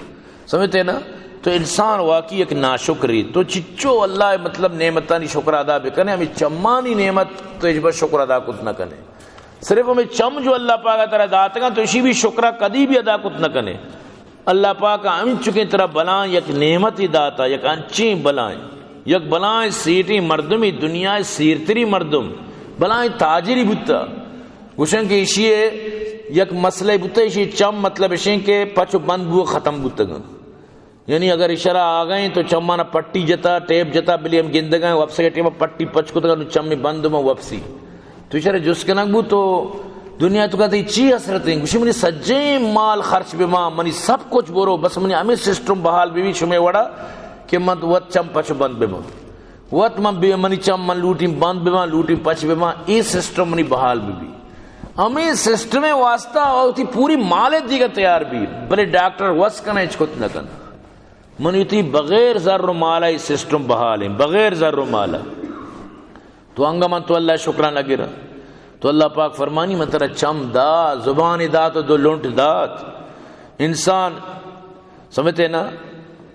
سمجھتے نا. تو انسان واقعی ایک ناشکری، تو چچو اللہ مطلب نعمتانی شکر ادا بکنے، ہمیں چمانی نعمت تو اجبر شکر ادا کت نہ کنے، صرف ہمیں چم جو اللہ پاک طرح داتا گا تو اسی بھی شکرہ کدی بھی ادا کت نہ کنے. اللہ پاک ہمیں چکے طرح بلائیں یک نعمت ہی داتا، یک انچیں بلائیں، یک بلائیں سیٹی مردمی دنیا سیرتری مردم، بلائیں تاجری بتا، گوشن کہ اشیے یک مسئلہ بوتے اشی چم مطلب اشیں کہ پچو بند بو ختم بوتگا، یعنی اگر اشارہ آگئیں تو چمانا پٹی جتا ٹیپ جتا بلی ہم گندگائیں واپس کے ٹیپ پٹی پچ کو تگا چم میں بند میں واپسی تو اشارہ جس کے نک بو تو دنیا تو کہتے چی حسرت ہیں گوشی منی سجیں مال خرچ بما منی سب کچھ بورو بس منی ہمیں سسٹم بحال بھی شمیں وڑا کہ من وقت چم پچ بند بما وقت منی چم من لوٹی بند بما لوٹی پچ بما ای سسٹم منی بحال بھی ہمیں سسٹم واسطہ ہوتی پوری مالے دیگر تیار بھی بلے ڈاکٹر وس کنا اچکت نہ کنا منی تی بغیر ذر مالا ای سسٹم بحال ہیں بغیر ذر مالا تو انگا من تو اللہ شکران لگی رہا تو اللہ پاک فرمانی من ترہ چم دا زبان دا تو دو لونٹ دات انسان سمجھتے نا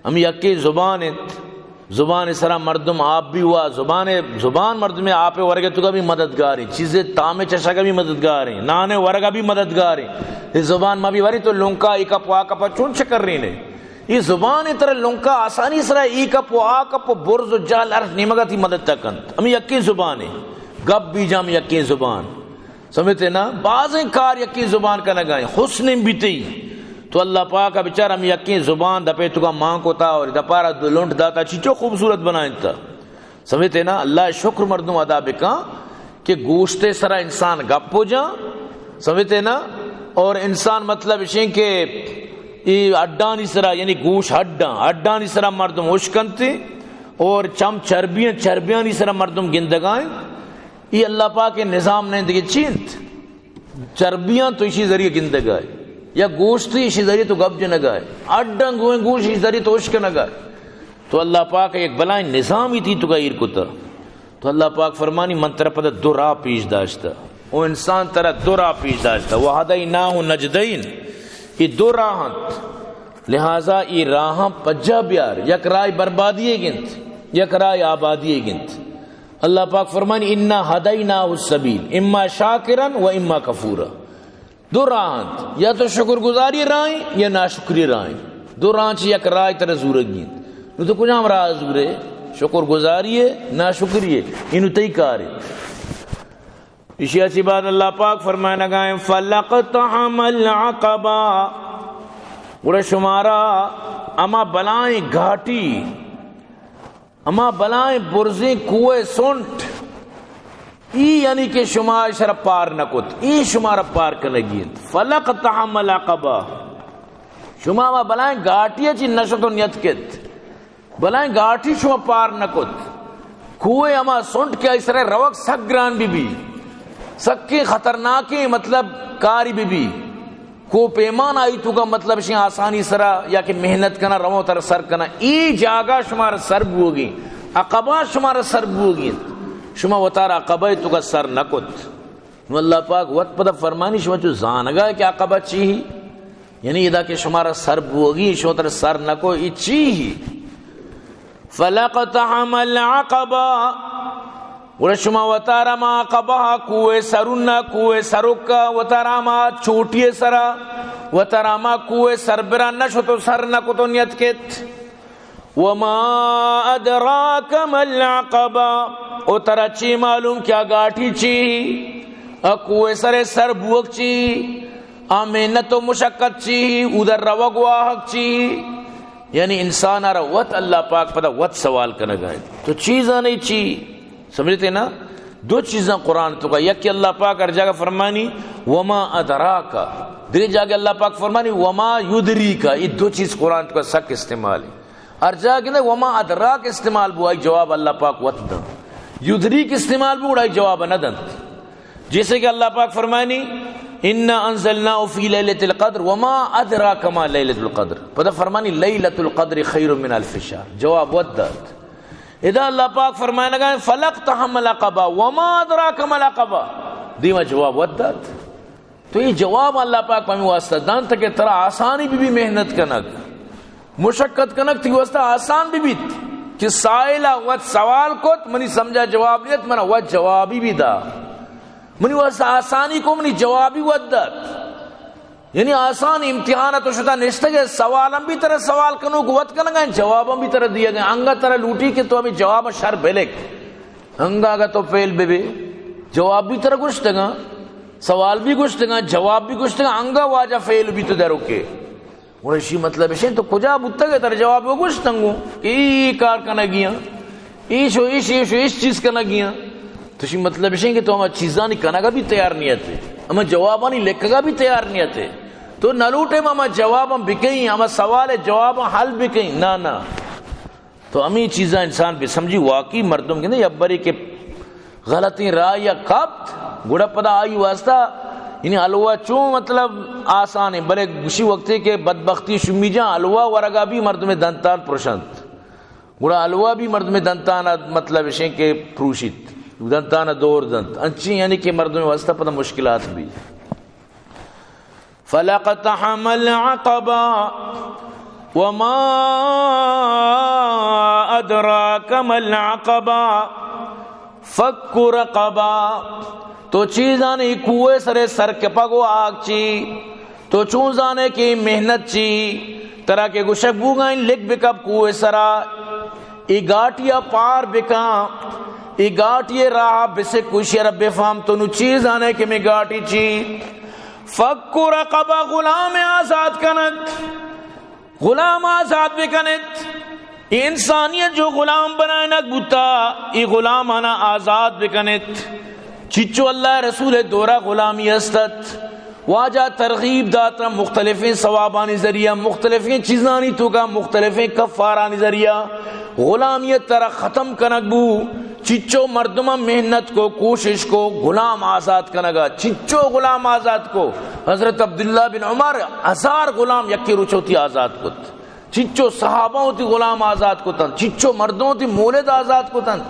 ہم یکی زبان سرا مردم آپ بھی ہوا زبان مردم آپ ورگے تو کا بھی مددگار ہیں چیزیں تامے چشا کا بھی مددگار ہیں نانے ورگا بھی مددگار ہیں اس زبان ما بھی وری تو لنکا ایکا پوا کپا چون چکر رہی نے یہ زبان طرح لنکا آسانی سرا ایکا پوا کپا برز و جال عرض نیمگا تھی مدد تکند ہم یکی زبان ہیں گب بھی جام یکی زبان سمجھتے نا بعضیں کار یکی زبان کا نگائیں حسن بیتی تو اللہ پاک بیچارہ ہم یکی زبان دپے تو کا ماں کو تا اور دپارا دلونٹ داتا چیچو خوبصورت بنائیں تا سمجھتے نا اللہ شکر مردم ادا بکا کہ گوشتے سرا انسان گپ ہو جا سمجھتے نا اور انسان مطلب اشیں کہ اڈانی سرا یعنی گوش اڈانی سرا مردم اشکنتے اور چم چربیاں سرا مردم گندگائیں یہ اللہ پاک کے نظام نے دیکھے چینت چربیاں تو اسی ذریعے گندگائے یا گوشت اسی ذریعے تو گب جو نگائے اڈنگ ہوئے گوشت اسی ذریعے تو اشک نگائے تو اللہ پاک ایک بلائیں نظام ہی تھی تو کا ایر کتا تو اللہ پاک فرمانی من طرح پتہ دو راہ پیش داشتا وہ انسان طرح دو راہ پیش داشتا وَحَدَيْنَاهُ النَّجْدَيْنِ یہ دو راہت لہذا یہ راہاں پجا بیار یک رائے بربادی گنت یک رائے آبادی گنت اللہ پاک فرمانی اِنَّا هَدَيْنَاهُ السَّبِيلِ اما شاکرن و اما کفورا دو راہت یا تو شکر گزاری رائیں یا ناشکری رائیں دو راہت یک رائے طرح زورت گنت نو تو کچھ ہم راہ زورے شکر گزاری ہے ناشکری ہے انہوں تی کاری اسی اچھی بات اللہ پاک فرمائے لگائیں فَلَقْتَحَمَ الْعَقَبَا گوڑے شمارا اما بلائیں گھاٹی اما بلائیں برزیں کوئے سنٹ ای یعنی کہ شما شرا پار نکت ای شمارا پار کنگیت فَلَقْتَحَمَ الْعَقَبَا شما اما بلائیں گھاٹی اچھی نشت و نیت کت بلائیں گاٹھی شما پار نکت کوئے اما سنٹ کیا اس طرح روک سک گران بھی سکے خطرناکیں مطلب کاری بھی کو پیمان آئی تو کا مطلب شیں آسانی سرا یا کہ محنت کنا رو تر سر کنا ای جاگا شمارا سر بوگی عقبہ شمارا سر بوگی شما وطار عقبہ تو کا سر نکت اللہ پاک وقت پتہ فرمانی شما جو زانگا ہے کہ عقبہ چیہی یعنی ادا کہ شمارا سر بوگی شما تر سر نکو ای چیہی فَلَقْتَحَمَ الْعَقَبَا ورشما وطارا ما عقبہ کوئے سرنا کوئے سرکا وطارا ما چھوٹیے سرا وطارا ما کوئے سربرا نشتو سرنکو تو نیت کت وما ادراک مل عقبہ او ترا چی معلوم کیا گاٹھی چی کوئے سر سر بوک چی محنت و مشقت چی ادھر روگ واحق چی یعنی انسان آرہ وط اللہ پاک پتہ وط سوال کرنے گئے تو چیزاں نہیں چی سمجھتے نا دو چیزاں قرآن تو کا یک اللہ پاک ہر جگہ فرمانی وما ادراکا دری جگہ اللہ پاک فرمانی وما یدریکا یہ دو چیز قرآن تو کا سک استعمال ہے ہر جگہ وما ادراک استعمال بو آئی جواب اللہ پاک وط دن یدریک استعمال بو آئی جواب نہ دن جیسے کہ اللہ پاک فرمانی اِنَّا أَنزَلْنَاهُ فِي لَيْلَةِ الْقَدْرِ وَمَا أَدْرَاكَ مَا لَيْلَةُ الْقَدْرِ پتہ فرمانی لیلۃ القدر خیر من الف شہر جواب ودت اذا اللہ پاک فرمائے لگا فَلَقْتَحَمَ الْعَقَبَا وَمَا أَدْرَاكَ مَا الْعَقَبَا دیما جواب ودت تو یہ جواب اللہ پاک پامی واسطہ دان تک ترا آسانی بھی محنت کنک مشقت کنک تھی واسطہ آسان بھی کہ سائلہ وقت سوال کت منی سمجھا جواب لیت منا وقت جوابی بھی دا منی واسطہ آسانی کو منی جوابی ودت یعنی آسان امتحانہ تو شتا نشتا گئے سوالم بھی طرح سوال کنو کو وقت کنگا جوابم بھی طرح دیا گئے انگا طرح لوٹی کہ تو ابھی جواب شر بھلک انگا گا تو فیل بے جواب بھی طرح گشتا گا سوال بھی گشتگا جواب بھی گشتگا انگا واجہ فعل بھی تو درو کے ورشی مطلب ہے تو کجا بتا گئے تر جواب کو گشتنگو ای کار کنا گیا ایشو اس چیز کنا گیا تو شی مطلب ہے کہ تو ہمیں چیزانی کنا گا بھی تیار نہیں آتے ہمیں جوابانی لکھا گا بھی تیار نہیں آتے تو نلوٹے میں ہمیں جواب ہم بکیں ہمیں سوال جواب حل بکیں نا تو ہمیں چیزیں انسان بھی سمجھی واقعی مردم کے یا بری کے غلطی رائے یا کبت گڑا پدا آئی واسطہ یعنی حلوہ چون مطلب آسان ہے بلے گوشی وقتے کے بدبختی شمی جاں حلوہ ورگا بھی مرد میں دنتان پروشنت گڑا حلوہ بھی مرد میں دنتان مطلب ہے کہ پروشت دنتان دور دنت انچی یعنی کہ مرد میں واسطہ پدا مشکلات بھی فَلَقَتَحَمَ الْعَقَبَةَ وَمَا أَدْرَاكَ مَا الْعَقَبَةُ فَكُّ رَقَبَةٍ تو چیزانے کوئے سرے سر کے پگو آگ چی تو چونزانے کی محنت چی طرح کے گشک بوگائیں لکھ بکب کوئے سرا ای گاٹیا پار بکا ای گاٹی راہ بسے کشی رب فام تو نو چیزانے کی میں گاٹی چی فَكُّ رَقَبَةٍ غلام آزاد کنت غلام آزاد بکنت انسانیت جو غلام بنائے نک بوتا ای غلام آنا آزاد بکنت چچو اللہ رسول دورہ غلامی استت واجہ ترغیب داتا مختلفیں ثوابانی ذریعہ مختلفیں چیزانی تو کا مختلفیں کفارانی ذریعہ غلامیت طرح ختم کنک بو چچو مردمہ محنت کو کوشش کو غلام آزاد کنگا چچو غلام آزاد کو حضرت عبداللہ بن عمر 1000 غلام یکی روچوتی آزاد کت چچو صحابہ تی غلام آزاد کو تن چچو مردوں تی مولد آزاد کو تن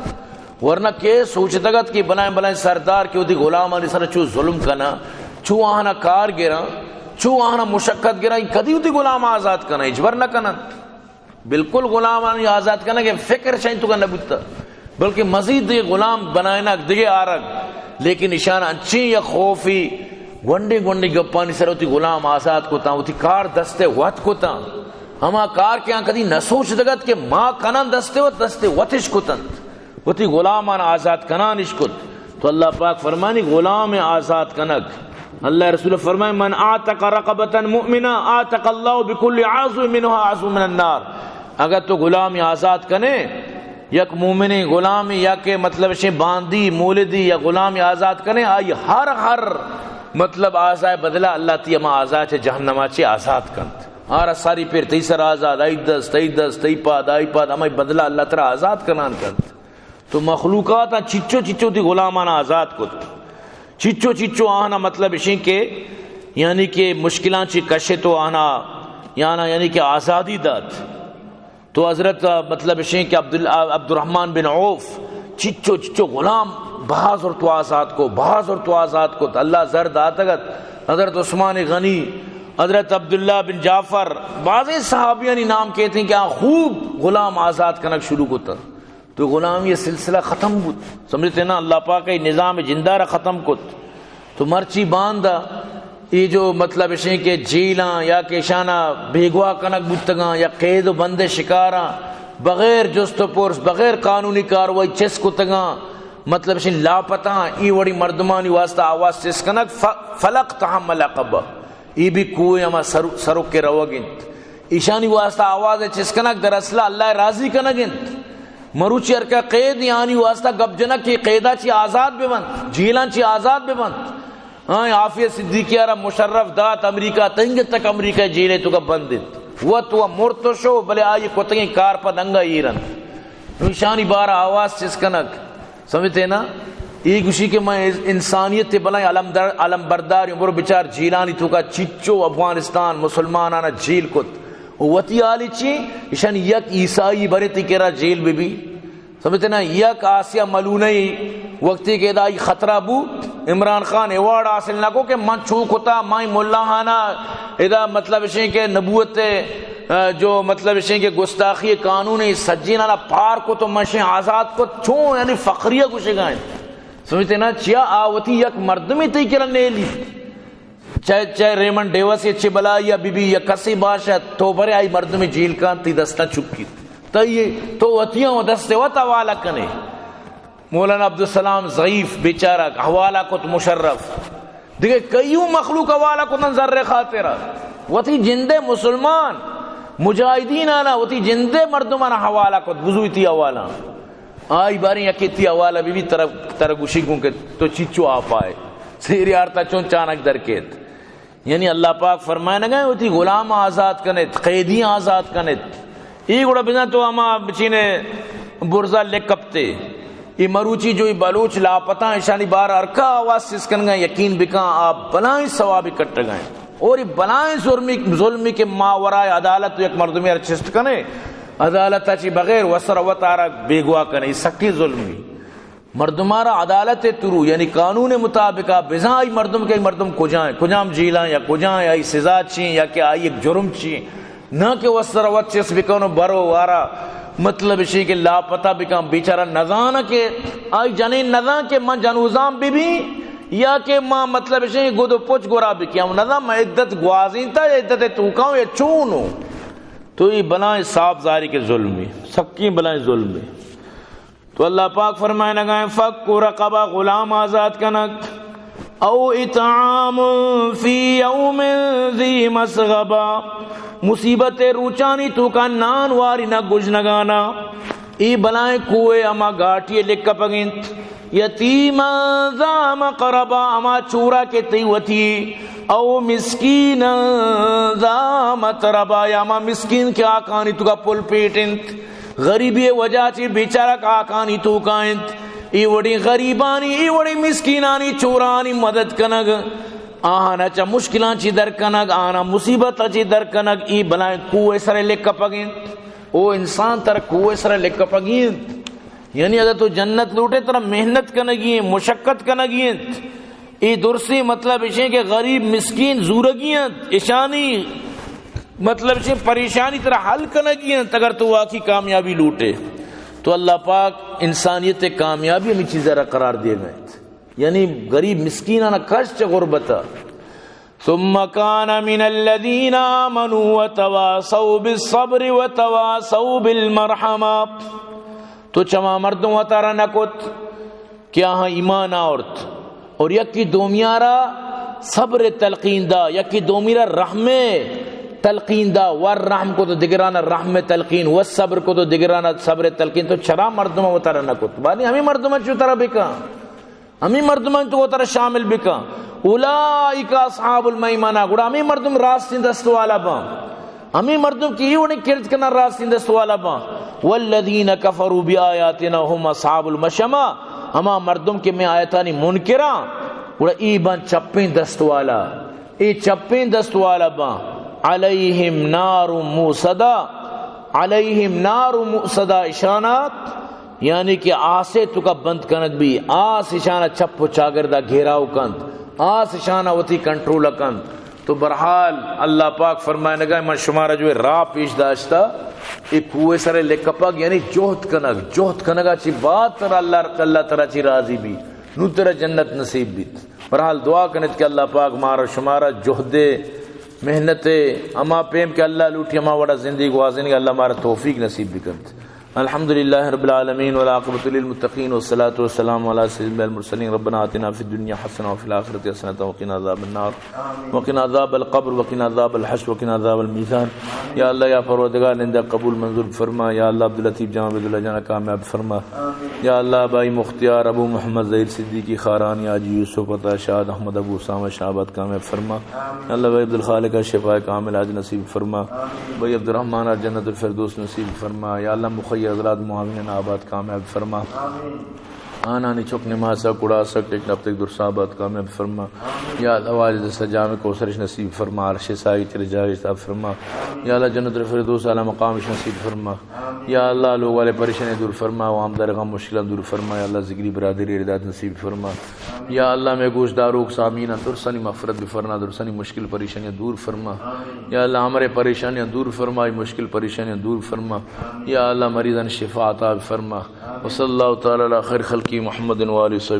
ورنہ کہ سوچتا گت کہ بنائیں سردار کی ہوتی غلام آنی سر چو ظلم کنا چو آہنا کار گرا چو آہنا مشقت گرا کدی ہوتی غلام آزاد کنا اجبر نہ کنا بالکل غلام آنی آزاد کنا کہ فکر شاید تو کنا بتا بلکہ مزید یہ غلام بنائنا دیگے آرگ لیکن اشانہ انچی یا خوفی گونڈی گپانی سر ہوتی غلام آزاد کو تا ہوتی کار دستے وقت کو تا ہما کار کے آن کدی نہ سوچ دگت کہ ماں کنن دستے وطش کو تن ہوتی غلام آن آزاد کنان اشکت تو اللہ پاک فرمانی غلام آزاد کنک اللہ رسول فرمائے من آتق رقبتا مؤمنا آتق اللہ بکل عضو منها عضو من النار اگر تو غلامی آزاد کنے یک مومنی غلامی یا کہ مطلب شے باندی مولدی یا غلامی آزاد کنے آئی ہر مطلب آزائے بدلہ اللہ تی اما آزاد چے جہنمہ چے آزاد کنت آرہ ساری پیر تیسر آزاد آئی دس تی پاد اما بدلہ اللہ ترہ آزاد کنان کنت تو مخلوقات چچو تی غلامانا آزاد کت چچو آنا مطلب اشیں کہ یعنی کہ مشکلان چی کشے تو آنا یعنی کہ آزادی داد تو حضرت مطلب اشیں کہ عبد الرحمن بن عوف چچو غلام بہاز اور تو آزاد کو اللہ زرد آتگت حضرت عثمان غنی حضرت عبداللہ بن جعفر بعضی صحابیانی نام کہتے ہیں کہ خوب غلام آزاد کنک شروع ہوتا تو غلام یہ سلسلہ ختم بود سمجھتے نا اللہ پاک نظام جندارہ ختم کت تو مرچی باندھا یہ جو مطلب اشیں کہ جیلاں یا کہ شانہ بھیگوا کنک بودتگاں یا قید و بند شکاراں بغیر جست و پرس بغیر قانونی کاروائی چس کتگاں مطلب اشیں لاپتاں ای وڑی مردمانی واسطہ آواز چس کنک فلق تحمل عقبہ ای بھی کوئی اما سرک کے روگنت ایشانی واسطہ آواز چس کنک در اصلہ اللہ راضی کنگنت مروچی ارکا قید یعنی واسطہ گب جنک کی قیدہ چی آزاد بے بند جیلان چی آزاد بے بند عافیہ صدیقی آرہ مشرف دات امریکہ تنگت تک امریکہ جیلے تو کا بندت وہ تو مرتو شو بلے آئی کتنگی کار پا دنگا ایرن نشانی بارہ آواز چس کنک سمجھتے نا ایک اسی کے میں انسانیت تے بلائیں علم برداری عمر بچار جیلانی تو کا چچو افغانستان مسلمان آنا جیل کت وتی آلی چی اشان یک عیسائی بنے تی کرا جیل بھی سمجھتے نا یک آسیہ ملونی وقتی کے دائی خطرہ بو عمران خان ایوارڈ حاصل نہ کو کہ من چوک ہوتا مائی ملاحانہ ادا مطلب اشیں کہ نبوت جو مطلب اشیں کہ گستاخی قانونی سجینانا پار کو تو منشیں آزاد کو چون یعنی فقریہ کو شگائیں سمجھتے نا چیا آوتی یک مردمی تی کرا نیلی چاہے ریمن ڈیوس یا چبلا یا بی بی یا کسی باشا تو برے آئی مردمی جیل کان تی دستا چکی تو وطیاں و دستے و توالہ کنے مولانا عبدالسلام ضعیف بیچارہ حوالہ کت مشرف دیکھے کئیوں مخلوق والا کتن ذرے خاطرہ وتی جندے مسلمان مجاہدین آنا وتی جندے مردمان حوالہ کت بزویتی حوالہ آئی باری یکیتی حوالہ بھی ترگوشی کن کے تو چیچو آپ آئے سیری آرتا چون چانک درکیت. یعنی اللہ پاک فرمائے نہ گئے ہوتی غلام آزاد کنت قیدی آزاد کنت ای گوڑا بنا تو ہما بچینے برزا لے کپتے ای مروچی جو ای بلوچ لاپتہ اشانی بار ارکا آواز سسکن گئے یقین بکا آپ بلائیں ثوابی کٹ گئے اور ای بلائیں ظلمی کے ماورائے عدالت یک مردمی ارچست کنے عدالت چی بغیر وسر وطارہ بیگوا کنے ای سکی ظلمی مردمارا عدالت ترو یعنی قانون مطابقہ بزاں ای مردم کے مردم کجام جیلائیں یا کجائیں یا سزا چین یا کہ آئی ایک جرم چین نہ کہ وسر وط چیس بکنو برو وارا مطلب اسی کہ لاپتہ بکن بیچارہ نظانہ کے آئی جنین نظان کے من جنوزان بھی یا کہ ماں مطلب اسی گودو پوچھ گورا بکیا ہوں نظام میں عدت گوازین تا یا عدت توکاؤں یا چونوں تو یہ بلائیں صاف ظاہری کے ظلمی سکی بلائیں ظلمی. تو اللہ پاک فرمائے لگائیں فک رقبہ غلام آزاد کنک او اطعام فی یوم ذی مسغبہ مصیبت روچانی تو کا نان واری نہ گج نگانا ای بلائیں کوئے اما گاٹی لکھ پگنت یتیما ذا مقربا اما چورا کے تیوتی او مسکین ذا متربا یا اما مسکین کے آکانی تو کا پل پیٹنت غریبی وجہ چی بیچارہ کا آکانی تو کائنت ای وڑی غریبانی ای وڑی مسکینانی چورانی مدد کنگ آنا چا مشکلان چی در کنگ آنا مصیبت چی در کنگ ای بلائیں کوئے سرے لکھ پگینت او انسان تر کوئے سرے لکھ پگینت یعنی اگر تو جنت لوٹے ترہ محنت کنگی مشقت کنگی ای درسی مطلب اشیں کہ غریب مسکین زورگیت اشانی مطلب اشیں پریشانی طرح حل کنگی اگر تو واقعی کامیابی لوٹے تو اللہ پاک انسانیت کامیابی ہمیں چیزیں قرار دیے گئے یعنی غریب مسکینانہ کشت غربتا ثم كان من الذين آمنوا وتواصوا بالصبر وتواصوا بالمرحمة تو چما مردوں وطارہ نکت کیا ہاں ایمان آورت اور یکی دومیارا صبر تلقین دا یکی دومیارا رحم تلقین دا والرحم کو تو دگرانا رحم تلقین والصبر کو تو دگرانا صبر تلقین تو چرا مردوں وطارہ نکت بانی ہمیں مردوں چو طرح بکا ہمیں مردوں تو وطارہ شامل بکا اولائک اصحاب المیمنہ گوڑا ہمیں مردم راستین دستو والا با ہمیں مردم کی یہ کرد کنا راستین دستو والا با والذین کفروا بآیاتنا هم اصحاب المشمہ ہما مردم کے میں آیتانی منکران گوڑا ای بان چپیں دستو والا ای چپیں دستو والا با علیہم نار موصدہ علیہم نار موصدہ اشانات یعنی کہ آسے تو کا بند کنک بھی آس اشانہ چپ و چاگردہ گھیراو کند آس اشانہ وتی کنٹرول کند تو برحال اللہ پاک فرمائے نگا من شمارا جو ہے راہ پیش داشتا ایک کوئے سرے لکپاک یعنی جوہد کنگا چی بات تر اللہ ترہ چی راضی بھی نو ترہ جنت نصیب بھی برحال دعا کنت کہ اللہ پاک مارا شمارا جوہدے محنت اما پیم کہ اللہ لوٹی اما وڑا زندگی گوازن کہ اللہ مارا توفیق نصیب بھی کرت. الحمدللہ رب العالمین والعاقبۃ للمتقین والصلاة والسلام علی سیدنا المرسلین ربنا آتنا فی الدنیا حسنہ وفی الآخرۃ حسنہ وقنا عذاب النار وقنا عذاب القبر وقنا عذاب الحشر وقنا عذاب المیزان. یا اللہ یا پروردگار نندہ قبول منظور فرما. یا اللہ عبداللطیف جان عبداللہ جانا کامیاب فرما. یا اللہ بائی مختیار ابو محمد ظہیر صدیقی خارانی آجی یوسف عطا شاد احمد ابو اسامہ شعبت کامیاب فرما. یا اللہ بائی عبدالخالق شفاء کامل آج نصیب فرما. بائی عبدالرحمن جنت الفردوس نصیب فرما. یا اللہ مخیر حضرات معاونین آباد کامیاب فرما. آنا نی چک نماز سک اڑا سک ایک نب تک در صحابات کامیاب فرما. یا اللہ واجد سجام کو سرش نصیب فرما. عرش سائی تر جاوی صاحب فرما. یا اللہ جنت الفردوس علی مقامش نصیب فرما. یا اللہ لوگ والے پریشانی دور فرما. وام در غم مشکلات دور فرما. یا اللہ ذکری برادری رداد نصیب فرما. یا اللہ میں گوش داروک سامین درسانی مغفرت بفرنا درسانی مشکل پریشانیاں دور فرما. یا اللہ ہمارے پریشانیاں دور فرما. مشکل پریشانیاں دور فرما. یا اللہ مریضان شفا عطا فرما. وصلی اللہ تعالی علی خیر خلقی محمد و آلہ وسلم.